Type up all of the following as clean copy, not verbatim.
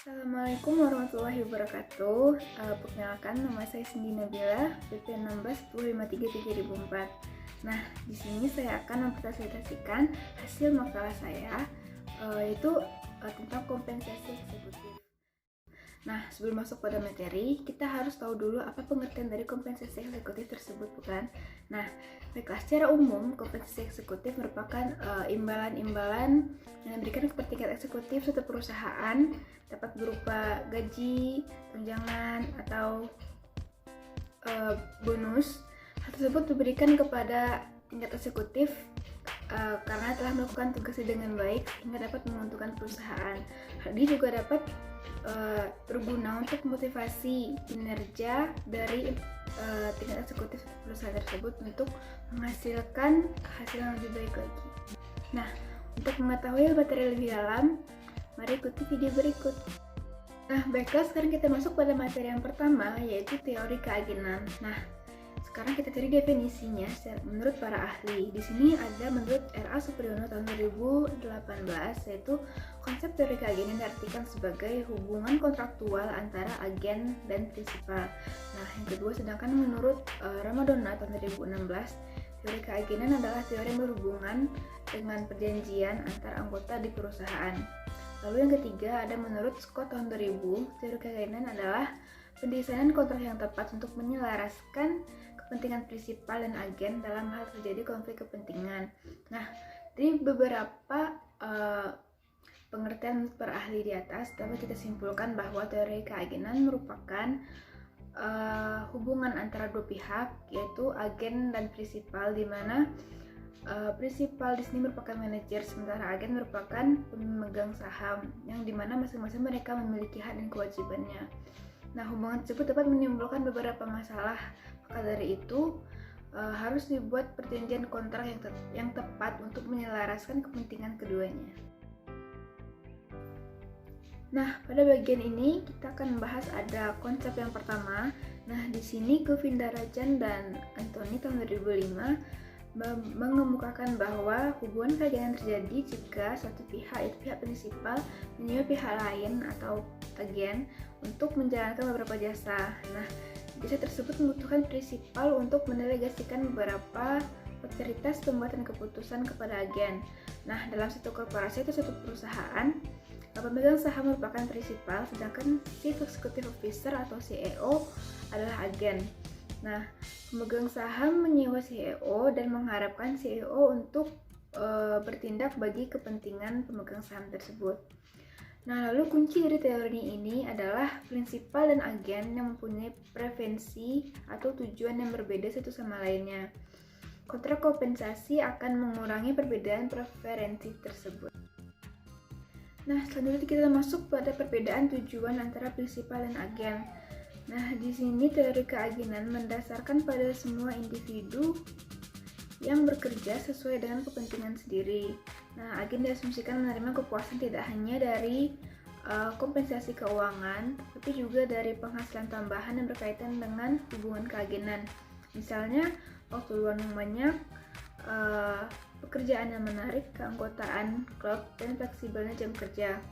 Assalamualaikum warahmatullahi wabarakatuh. Perkenalkan, nama saya Cindy Nabila, PP 16 10533 Nah, di sini saya akan mempresentasikan hasil makalah saya, yaitu tentang kompensasi eksekutif. Nah, sebelum masuk pada materi, kita harus tahu dulu apa pengertian dari kompensasi eksekutif tersebut, bukan? Nah, baiklah, secara umum, kompensasi eksekutif merupakan imbalan-imbalan yang diberikan kepada tingkat eksekutif suatu perusahaan, dapat berupa gaji, tunjangan, atau bonus. Hal tersebut diberikan kepada tingkat eksekutif karena telah melakukan tugasnya dengan baik hingga dapat menguntungkan perusahaan. Hal ini juga dapat berguna untuk motivasi kinerja dari tingkat eksekutif perusahaan tersebut untuk menghasilkan hasil yang lebih baik lagi. Nah, untuk mengetahui materi lebih dalam, mari ikuti video berikut. Nah, baiklah, sekarang kita masuk pada materi yang pertama, yaitu teori keagenan. Nah, sekarang kita cari definisinya menurut para ahli. Di sini ada menurut R.A. Supriyono tahun 2018, yaitu konsep teori keagenan diartikan sebagai hubungan kontraktual antara agen dan prinsipal. Nah, yang kedua, sedangkan menurut Ramadona tahun 2016, teori keagenan adalah teori yang berhubungan dengan perjanjian antar anggota di perusahaan. Lalu yang ketiga ada menurut Scott tahun 2000, teori keagenan adalah pendesainan kontrak yang tepat untuk menyelaraskan kepentingan prinsipal dan agen dalam hal terjadi konflik kepentingan. Nah, dari beberapa pengertian para ahli di atas dapat kita simpulkan bahwa teori keagenan merupakan hubungan antara dua pihak, yaitu agen dan prinsipal, di mana prinsipal di sini merupakan manajer, sementara agen merupakan pemegang saham, yang dimana masing-masing mereka memiliki hak dan kewajibannya. Nah, hubungan tersebut dapat menimbulkan beberapa masalah. Maka dari itu harus dibuat perjanjian kontrak yang tepat untuk menyelaraskan kepentingan keduanya. Nah, pada bagian ini kita akan membahas ada konsep yang pertama. Nah, di sini Govindarajan dan Anthony tahun 2005 mengemukakan bahwa hubungan keagenan terjadi jika suatu pihak, yaitu pihak prinsipal, menyewa pihak lain atau agen untuk menjalankan beberapa jasa. Nah, jasa tersebut membutuhkan prinsipal untuk mendelegasikan beberapa otoritas pembuatan keputusan kepada agen. Nah, dalam satu korporasi atau satu perusahaan, pemegang saham merupakan prinsipal, sedangkan Chief Executive Officer atau CEO adalah agen. Nah, pemegang saham menyewa CEO dan mengharapkan CEO untuk bertindak bagi kepentingan pemegang saham tersebut. Nah, lalu kunci dari teori ini adalah prinsipal dan agen yang mempunyai preferensi atau tujuan yang berbeda satu sama lainnya. Kontrak kompensasi akan mengurangi perbedaan preferensi tersebut. Nah, selanjutnya kita masuk pada perbedaan tujuan antara prinsipal dan agen. Nah, di sini teori keagenan mendasarkan pada semua individu yang bekerja sesuai dengan kepentingan sendiri. Nah, agen diasumsikan menerima kepuasan tidak hanya dari kompensasi keuangan, tapi juga dari penghasilan tambahan yang berkaitan dengan hubungan keagenan. Misalnya, waktu luang yang banyak, pekerjaan yang menarik, keanggotaan klub, dan fleksibelnya jam kerja.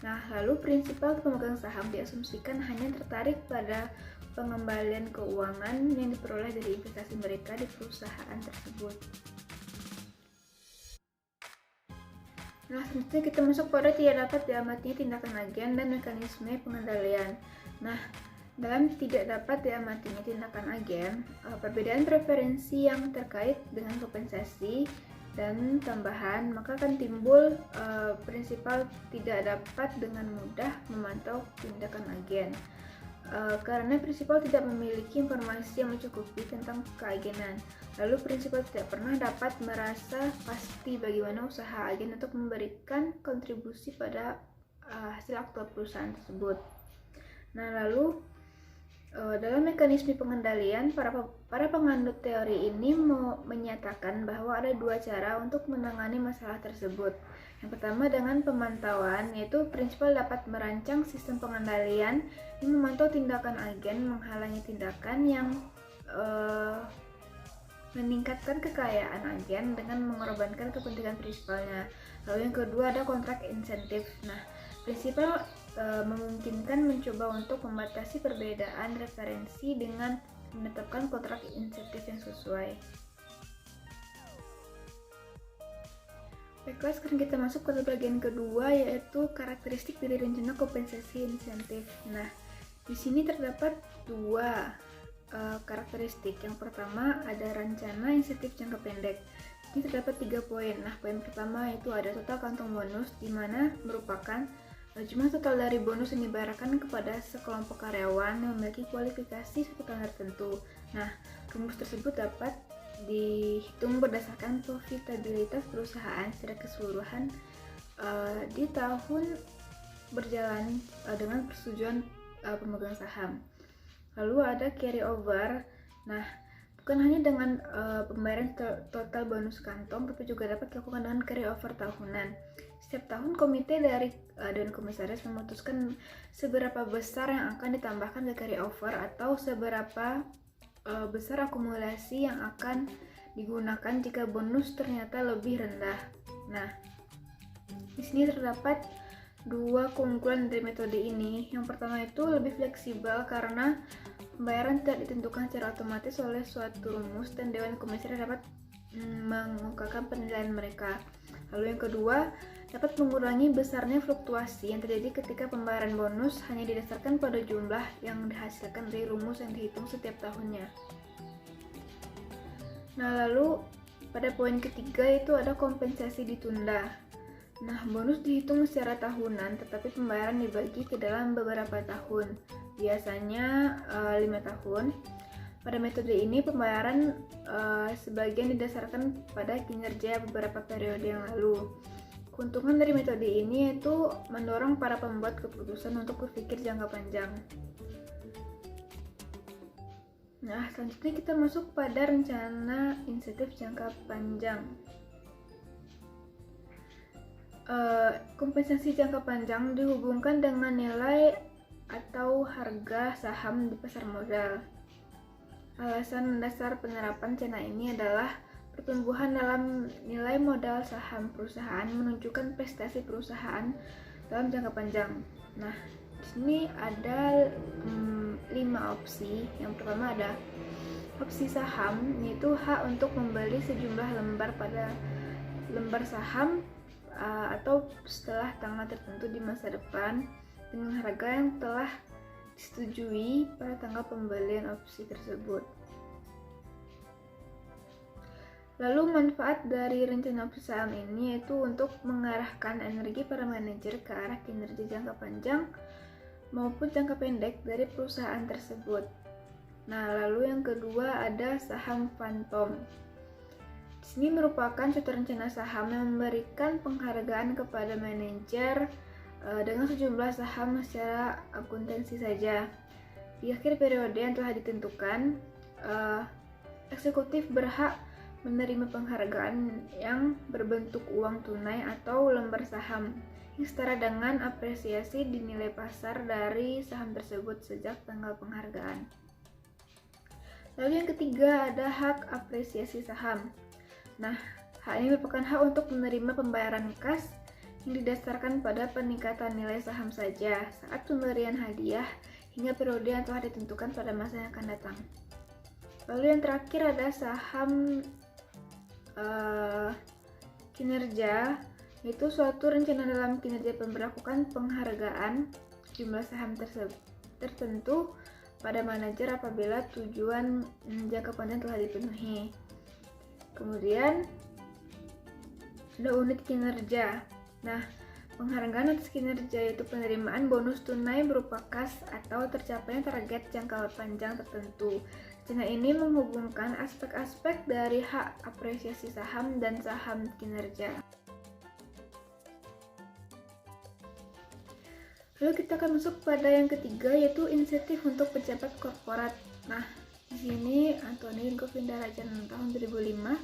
Nah, lalu prinsipal pemegang saham diasumsikan hanya tertarik pada pengembalian keuangan yang diperoleh dari investasi mereka di perusahaan tersebut. Nah, selanjutnya kita masuk pada tidak dapat diamatinya tindakan agen dan mekanisme pengendalian. Nah, dalam tidak dapat diamatinya tindakan agen, perbedaan preferensi yang terkait dengan kompensasi dan tambahan, maka akan timbul prinsipal tidak dapat dengan mudah memantau tindakan agen karena prinsipal tidak memiliki informasi yang mencukupi tentang keagenan. Lalu prinsipal tidak pernah dapat merasa pasti bagaimana usaha agen untuk memberikan kontribusi pada hasil aktual perusahaan tersebut. Nah, lalu dalam mekanisme pengendalian, para penganut teori ini menyatakan bahwa ada dua cara untuk menangani masalah tersebut. Yang pertama dengan pemantauan, yaitu prinsipal dapat merancang sistem pengendalian yang memantau tindakan agen, menghalangi tindakan yang meningkatkan kekayaan agen dengan mengorbankan kepentingan prinsipalnya. Lalu yang kedua ada kontrak insentif. Nah, prinsipal memungkinkan mencoba untuk membatasi perbedaan referensi dengan menetapkan kontrak insentif yang sesuai. Baiklah, sekarang kita masuk ke bagian kedua, yaitu karakteristik dari rencana kompensasi insentif. Nah, di sini terdapat dua karakteristik. Yang pertama ada rencana insentif jangka pendek. Ini terdapat 3 poin. Nah, poin pertama itu ada total kantong bonus, di mana merupakan jumlah total dari bonus yang dibayarkan kepada sekelompok karyawan yang memiliki kualifikasi suatu tahun tertentu. Nah, rumus tersebut dapat dihitung berdasarkan profitabilitas perusahaan secara keseluruhan di tahun berjalan dengan persetujuan pemegang saham. Lalu ada carry over. Nah, bukan hanya dengan pembayaran total bonus kantong, tapi juga dapat dilakukan dengan carry over tahunan. Setiap tahun komite dari Dewan Komisaris memutuskan seberapa besar yang akan ditambahkan ke carry over atau seberapa besar akumulasi yang akan digunakan jika bonus ternyata lebih rendah. Nah, di sini terdapat dua keunggulan dari metode ini. Yang pertama itu lebih fleksibel karena pembayaran tidak ditentukan secara otomatis oleh suatu rumus dan Dewan Komisaris dapat mengungkapkan penilaian mereka. Lalu yang kedua, dapat mengurangi besarnya fluktuasi yang terjadi ketika pembayaran bonus hanya didasarkan pada jumlah yang dihasilkan dari rumus yang dihitung setiap tahunnya. Nah, lalu pada poin ketiga itu ada kompensasi ditunda. Nah, bonus dihitung secara tahunan, tetapi pembayaran dibagi ke dalam beberapa tahun, biasanya 5 tahun. Pada metode ini, pembayaran sebagian didasarkan pada kinerja beberapa periode yang lalu. Keuntungan dari metode ini yaitu mendorong para pembuat keputusan untuk berpikir jangka panjang. Nah, selanjutnya kita masuk pada rencana insentif jangka panjang. Kompensasi jangka panjang dihubungkan dengan nilai atau harga saham di pasar modal. Alasan mendasar penerapan rencana ini adalah pertumbuhan dalam nilai modal saham perusahaan menunjukkan prestasi perusahaan dalam jangka panjang. Nah, di sini ada 5 opsi. Yang pertama ada opsi saham, yaitu hak untuk membeli sejumlah lembar pada lembar saham atau setelah tanggal tertentu di masa depan dengan harga yang telah disetujui pada tanggal pembelian opsi tersebut. Lalu manfaat dari rencana opsi saham ini yaitu untuk mengarahkan energi para manajer ke arah kinerja jangka panjang maupun jangka pendek dari perusahaan tersebut. Nah, lalu yang kedua ada saham fantom. Di sini merupakan suatu rencana saham yang memberikan penghargaan kepada manajer dengan sejumlah saham secara akuntansi saja. Di akhir periode yang telah ditentukan, eksekutif berhak menerima penghargaan yang berbentuk uang tunai atau lembar saham yang setara dengan apresiasi di nilai pasar dari saham tersebut sejak tanggal penghargaan. Lalu yang ketiga ada hak apresiasi saham. Nah, hak ini merupakan hak untuk menerima pembayaran kas yang didasarkan pada peningkatan nilai saham saja saat pemberian hadiah hingga periode yang telah ditentukan pada masa yang akan datang. Lalu yang terakhir ada saham kinerja, yaitu suatu rencana dalam kinerja memperlakukan penghargaan jumlah saham tertentu pada manajer apabila tujuan jangka panjang telah dipenuhi. Kemudian ada unit kinerja. Nah, penghargaan atas kinerja yaitu penerimaan bonus tunai berupa kas atau tercapainya target jangka panjang tertentu. Rencana ini menghubungkan aspek-aspek dari hak apresiasi saham dan saham kinerja. Lalu kita akan masuk pada yang ketiga, yaitu insentif untuk pejabat korporat. Nah, di sini Antoni Govindarajan tahun 2005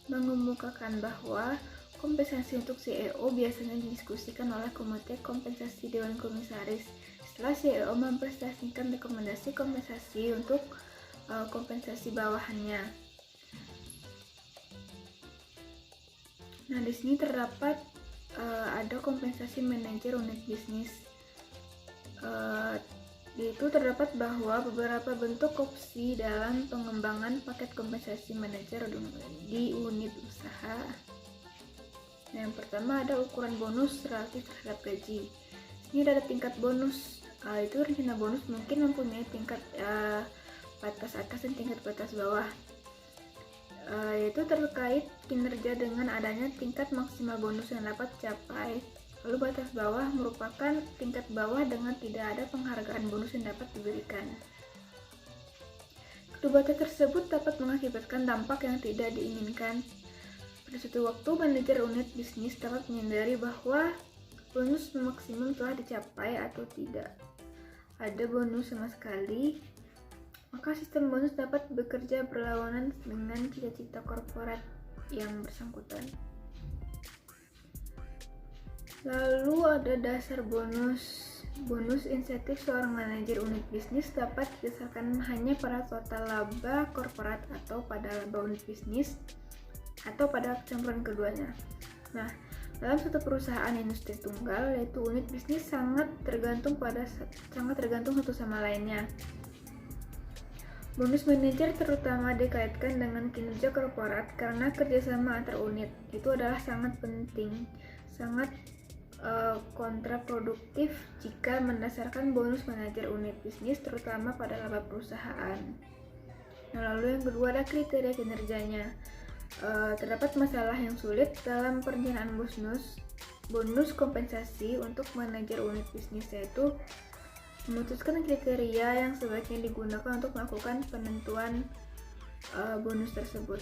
mengemukakan bahwa kompensasi untuk CEO biasanya didiskusikan oleh Komite Kompensasi Dewan Komisaris setelah CEO mempresentasikan rekomendasi kompensasi untuk kompensasi bawahannya. Nah, di sini terdapat ada kompensasi manajer unit bisnis. Itu terdapat bahwa beberapa bentuk opsi dalam pengembangan paket kompensasi manajer di unit usaha. Nah, yang pertama ada ukuran bonus relatif terhadap gaji. Ini ada tingkat bonus. Itu rencana bonus mungkin mempunyai tingkat batas atas dan tingkat batas bawah. Yaitu terkait kinerja dengan adanya tingkat maksimal bonus yang dapat dicapai. Lalu batas bawah merupakan tingkat bawah dengan tidak ada penghargaan bonus yang dapat diberikan. Kedua batas tersebut dapat mengakibatkan dampak yang tidak diinginkan. Pada suatu waktu, manajer unit bisnis dapat menyadari bahwa bonus maksimum telah dicapai atau tidak ada bonus sama sekali, maka sistem bonus dapat bekerja berlawanan dengan cita-cita korporat yang bersangkutan. Lalu ada dasar bonus. Bonus insentif seorang manajer unit bisnis dapat didasarkan hanya pada total laba korporat atau pada laba unit bisnis atau pada campuran keduanya. Nah, dalam suatu perusahaan industri tunggal, yaitu unit bisnis sangat tergantung satu sama lainnya. Bonus manajer terutama dikaitkan dengan kinerja korporat karena kerjasama antar unit itu adalah sangat penting, sangat kontraproduktif jika mendasarkan bonus manajer unit bisnis terutama pada laba perusahaan. Nah, lalu yang kedua ada kriteria kinerjanya. Terdapat masalah yang sulit dalam perencanaan bonus kompensasi untuk manajer unit bisnis, yaitu memutuskan kriteria yang sebaiknya digunakan untuk melakukan penentuan bonus tersebut.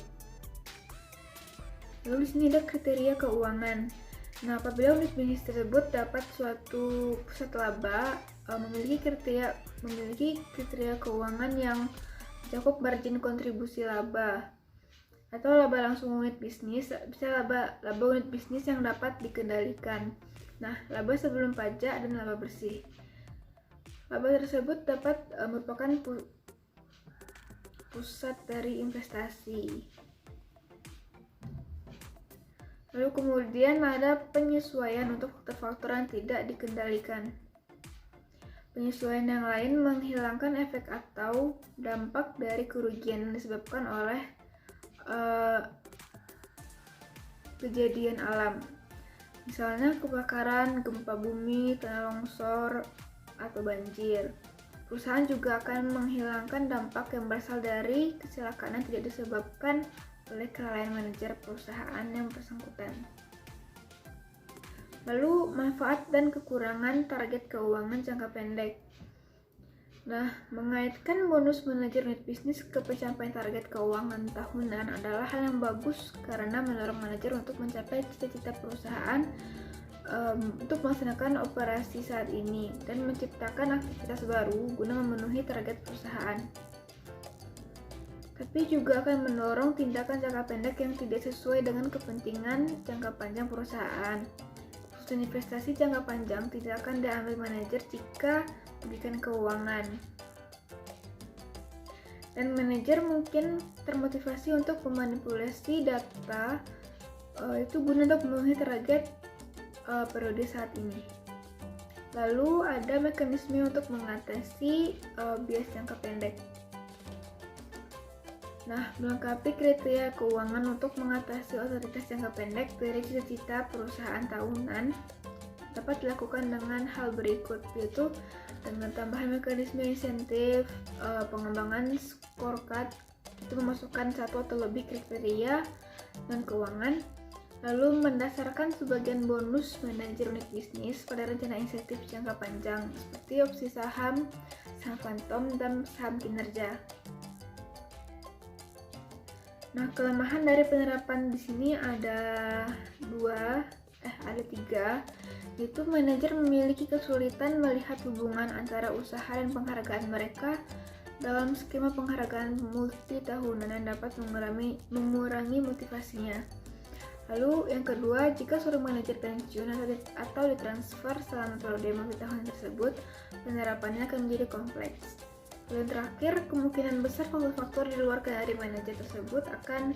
Lalu di sini ada kriteria keuangan. Nah, apabila unit bisnis tersebut dapat suatu pusat laba, memiliki kriteria keuangan yang mencakup margin kontribusi laba atau laba langsung unit bisnis, bisa laba unit bisnis yang dapat dikendalikan. Nah, laba sebelum pajak dan laba bersih. Laba tersebut dapat merupakan pusat dari investasi. Lalu kemudian ada penyesuaian untuk faktor-faktor yang tidak dikendalikan. Penyesuaian yang lain menghilangkan efek atau dampak dari kerugian yang disebabkan oleh kejadian alam. Misalnya kebakaran, gempa bumi, tanah longsor, atau banjir. Perusahaan juga akan menghilangkan dampak yang berasal dari kecelakaan yang tidak disebabkan oleh kelalaian manajer perusahaan yang bersangkutan. Lalu manfaat dan kekurangan target keuangan jangka pendek. Nah, mengaitkan bonus manajer unit bisnis ke pencapaian target keuangan tahunan adalah hal yang bagus karena mendorong manajer untuk mencapai cita-cita perusahaan untuk melaksanakan operasi saat ini dan menciptakan aktivitas baru guna memenuhi target perusahaan. Tapi juga akan mendorong tindakan jangka pendek yang tidak sesuai dengan kepentingan jangka panjang perusahaan. Keputusan investasi jangka panjang tidak akan diambil manajer jika merugikan keuangan. Dan manajer mungkin termotivasi untuk memanipulasi data itu guna untuk memenuhi target periode saat ini. Lalu ada mekanisme untuk mengatasi bias jangka pendek. Nah, melengkapi kriteria keuangan untuk mengatasi otoritas jangka pendek dari cita-cita perusahaan tahunan dapat dilakukan dengan hal berikut, yaitu dengan tambahan mekanisme insentif, pengembangan scorecard, itu memasukkan satu atau lebih kriteria dan keuangan, lalu mendasarkan sebagian bonus manajer unit bisnis pada rencana insentif jangka panjang seperti opsi saham, saham fantom, dan saham kinerja. Nah, kelemahan dari penerapan di sini ada tiga, yaitu manajer memiliki kesulitan melihat hubungan antara usaha dan penghargaan mereka dalam skema penghargaan multi tahunan yang dapat mengurangi motivasinya. Lalu yang kedua, jika seorang manajer pensiun atau ditransfer selama periode multi tahunan tersebut, penerapannya akan menjadi kompleks. Dan terakhir, kemungkinan besar faktor-faktor di luar kendali manajer tersebut akan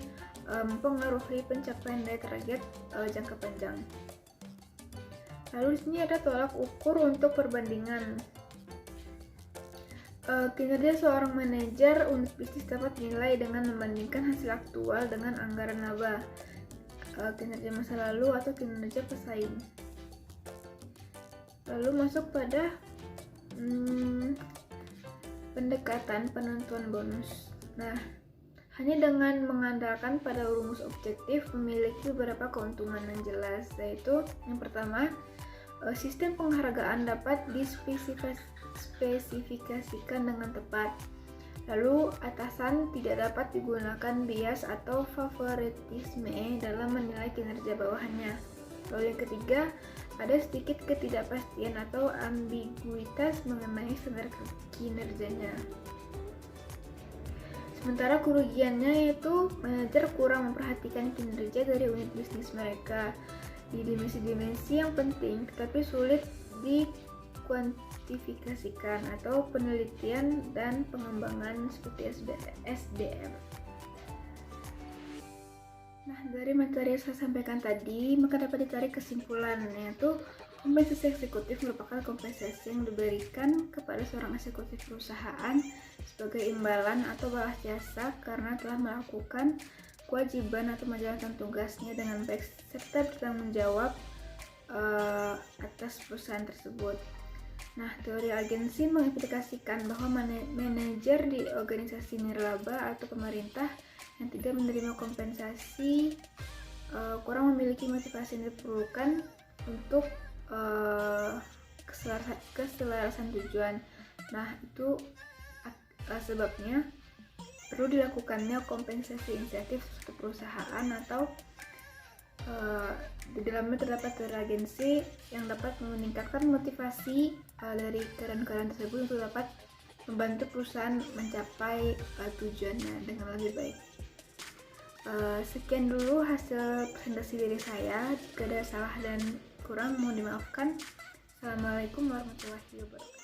mempengaruhi pencapaian dari target jangka panjang. Lalu di sini ada tolak ukur untuk perbandingan. Kinerja seorang manajer unit bisnis dapat dinilai dengan membandingkan hasil aktual dengan anggaran laba, kinerja masa lalu atau kinerja pesaing. Lalu masuk pada pendekatan penentuan bonus. Nah, hanya dengan mengandalkan pada rumus objektif memiliki beberapa keuntungan yang jelas, yaitu yang pertama, sistem penghargaan dapat dispesifikasikan dengan tepat. Lalu, atasan tidak dapat digunakan bias atau favoritisme dalam menilai kinerja bawahannya. Lalu yang ketiga, ada sedikit ketidakpastian atau ambiguitas mengenai standar kinerjanya. Sementara kerugiannya yaitu manajer kurang memperhatikan kinerja dari unit bisnis mereka di dimensi-dimensi yang penting tetapi sulit dikuantifikasikan atau penelitian dan pengembangan seperti SDM. Nah, dari materi yang saya sampaikan tadi, maka dapat ditarik kesimpulan, yaitu kompensasi eksekutif merupakan kompensasi yang diberikan kepada seorang eksekutif perusahaan sebagai imbalan atau balas jasa karena telah melakukan kewajiban atau menjalankan tugasnya dengan baik serta bertanggung jawab atas perusahaan tersebut. Nah, teori agensi mengimplikasikan bahwa manajer di organisasi nirlaba atau pemerintah yang tidak menerima kompensasi kurang memiliki motivasi yang diperlukan untuk keselarasan tujuan. Nah, itu sebabnya perlu dilakukannya kompensasi insentif ke perusahaan atau di dalamnya terdapat teori agensi yang dapat meningkatkan motivasi dari karyawan-karyawan tersebut untuk dapat membantu perusahaan mencapai tujuannya dengan lebih baik. Sekian dulu hasil presentasi dari saya. Jika ada salah dan kurang mohon dimaafkan. Assalamualaikum warahmatullahi wabarakatuh.